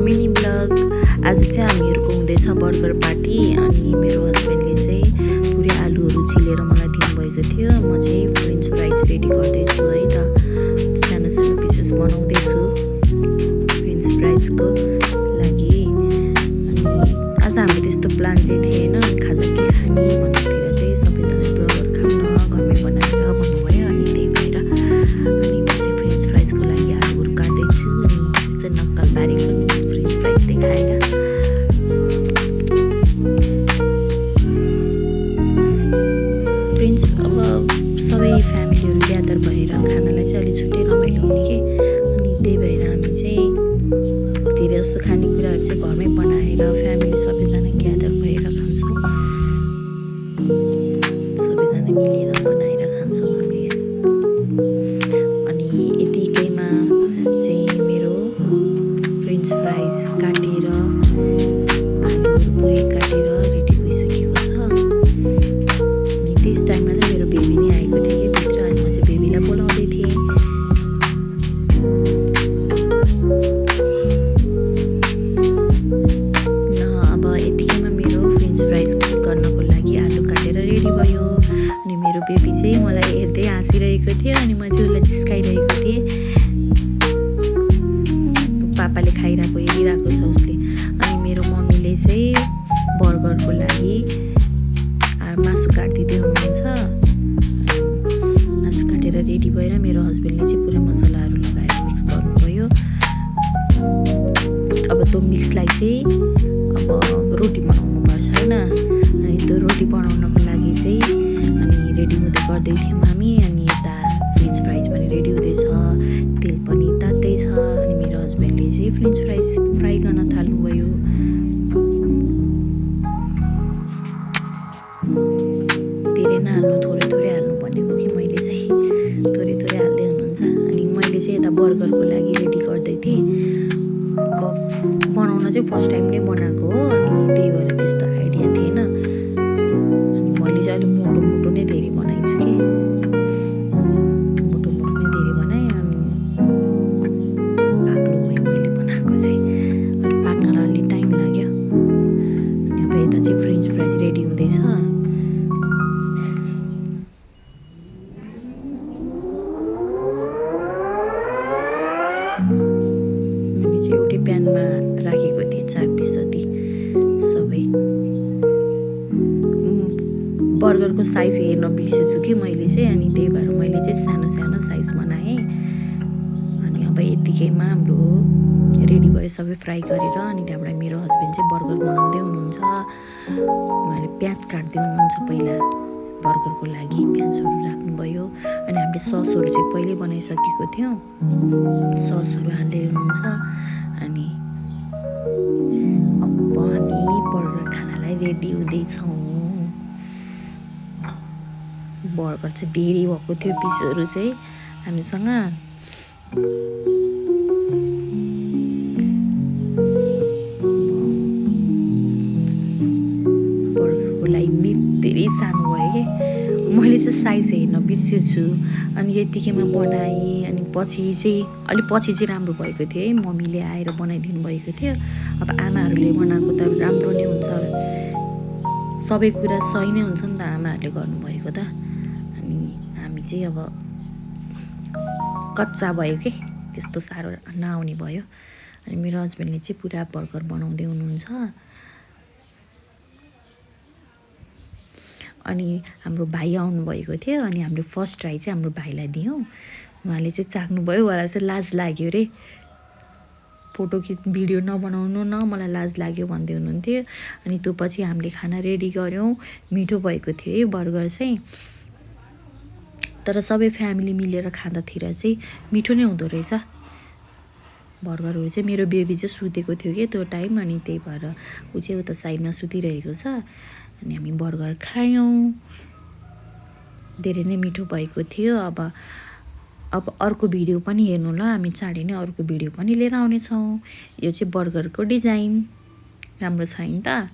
Mini blog. आज चाहिँ हामीहरूको हुँदैछ बर्गर पार्टी अनि मेरो हस्बेन्डले चाहिँ पुरै आलुहरू छिलेर मलाई दिनुभएको थियो। म चाहिँ फ्रेन्च फ्राइज रेडी गर्दैछु है त। सानो सानो पिसेस बनाउँदैछु फ्रेन्च फ्राइजको लागि। अनि आज हाम्रो त्यस्तो प्लान चाहिँ थिएन, खाजा के खाने भन्दाखेरि चाहिँ सबैजना बर्गर खान घरमै बनाएर भन्नुभयो। अनि त्यही भएर अनि म चाहिँ फ्रेन्च फ्राइजको लागि आलुहरू काट्दैछु अनि यस्तो नक्कल पारेको फ्रेन्च फ्राइज देखाएर। फ्रेन्च अब सबै फ्यामिलीहरू ग्यादर भएर खानालाई चाहिँ अलिक छुट्टै रमाइलो हुने के। अनि त्यही भएर हामी चाहिँ धेरै जस्तो खानेकुराहरू चाहिँ घरमै बनाएर फ्यामिली सबैजना ग्यादर भएर खान्छौँ। सबैजना मिलेर बनाएर खान्छौँ हामी। अनि यतिकैमा चाहिँ मेरो फ्रेन्च फ्राइज काटेर आलुहरू पुरै काटेर रेडी भइसकेको छ। अनि त्यस टाइममा चाहिँ मेरो बेबी नै आएको थियो कि भित्र, अनि म चाहिँ बेबीलाई बोलाउँदै थिएँ। अब यतिकैमा मेरो फ्रेन्च फ्राइज गर्नको लागि आलु काटेर रेडी भयो। अनि मेरो बेबी चाहिँ मलाई हेर्दै हाँसिरहेको थियो अनि म चाहिँ उसलाई जिस्काइरहेको थिएँ। पापाले खाइरहेको हेरिरहेको छ उसले। अनि मेरो मम्मीले चाहिँ बर्गरको लागि मासु काटिदिँदै हुनुहुन्छ। मासु काटेर रेडी भएर मेरो हस्बेन्डले चाहिँ पुरै मसलाहरू लगाएर मिक्स गर्नुभयो। अब त्यो मिक्सलाई चाहिँ अब रोटी बनाउनुपर्छ होइन। अनि त्यो रोटी बनाउनको लागि चाहिँ अनि रेडी हुँदै गर्दै थियौँ हामी। अनि यता फ्रेन्च फ्राइज पनि रेडी हुँदैछ, तेल पनि तात्दै छ। अनि मेरो हस्बेन्डले चाहिँ फ्रेन्च फ्राइज फ्राई गर्न थाल्नुभयो। धेरै नहाल्नु, थोरै थोरै हाल्नु भनेको कि मैले चाहिँ थोरै थोरै हाल्दै हुनुहुन्छ। अनि मैले चाहिँ यता बर्गरको लागि रेडी गर्दै थिएँ। बनाउन चाहिँ फर्स्ट टाइम नै बनाएको हो, अनि त्यही भएर त्यस्तो आइडिया थिएन। अनि मैले चाहिँ अलिक मोटो मोटो नै धेरै बनाइछु कि, मोटो मोटो नै धेरै बनाएँ। अनि बाक्लो भयो मैले बनाएको चाहिँ, अलिक पाक्नलाई अलिक टाइम लाग्यो। अनि अब यता चाहिँ फ्रेन्च फ्राइज रेडी हुँदैछ। मैले चाहिँ एउटै प्यानमा राखेको थिएँ 4 पिस जति सबै। बर्गरको साइज हेर्न बिर्सेछु कि मैले चाहिँ, अनि त्यही भएर मैले चाहिँ सानो सानो साइज बनाएँ। अनि अब यतिकैमा हाम्रो रेडी भयो सबै फ्राई गरेर। अनि त्यहाँबाट मेरो हस्बेन्ड चाहिँ बर्गर बनाउँदै हुनुहुन्छ। उहाँले प्याज काट्दै हुनुहुन्छ पहिला बर्गरको लागि, प्याजहरू राख्नुभयो। अनि हामीले ससहरू चाहिँ पहिल्यै बनाइसकेको थियौँ, ससहरू हाल्दै हुनुहुन्छ। अनि अब हामी बर्गर खानालाई रेडी हुँदैछौँ। बर्गर चाहिँ धेरै भएको थियो पिसहरू चाहिँ हामीसँग। बर्गरको लागि मिट धेरै सानो भयो कि मैले चाहिँ साइज हेर्न बिर्सेछु। अनि यतिकैमा बनाएँ। अनि पछि चाहिँ अलिक पछि चाहिँ राम्रो भएको थियो है, मम्मीले आएर बनाइदिनु भएको थियो। अब आमाहरूले बनाएको त राम्रो नै हुन्छ, सबै कुरा सही नै हुन्छ नि त आमाहरूले गर्नुभएको त। अनि हामी चाहिँ अब कच्चा भयो कि त्यस्तो साह्रो नआउने भयो। अनि मेरो हस्बेन्डले चाहिँ पुरा बर्गर बनाउँदै हुनुहुन्छ। अनि हाम्रो भाइ आउनुभएको थियो। अनि हाम्रो फर्स्ट ट्राई चाहिँ हाम्रो भाइलाई दियौँ। उहाँले चाहिँ चाख्नुभयो, उहाँलाई चाहिँ लाज लाग्यो अरे, फोटो भिडियो नबनाउनु न, मलाई लाज लाग्यो भन्दै हुनुहुन्थ्यो। अनि त्यो पछि हामीले खाना रेडी गऱ्यौँ। मिठो भएको थियो है बर्गर चाहिँ, तर सबै फ्यामिली मिलेर खाँदातिर चाहिँ मिठो नै हुँदो रहेछ बर्गरहरू चाहिँ। मेरो बेबी चाहिँ सुतेको थियो कि त्यो टाइम, अनि त्यही भएर ऊ चाहिँ उता साइडमा सुतिरहेको छ। अनि हामी बर्गर खायौँ, धेरै नै मिठो भएको थियो। अब अर्को भिडियो पनि हेर्नु ल, हामी चाँडै नै अर्को भिडियो पनि लिएर आउनेछौँ। यो चाहिँ बर्गरको डिजाइन राम्रो छ नि त।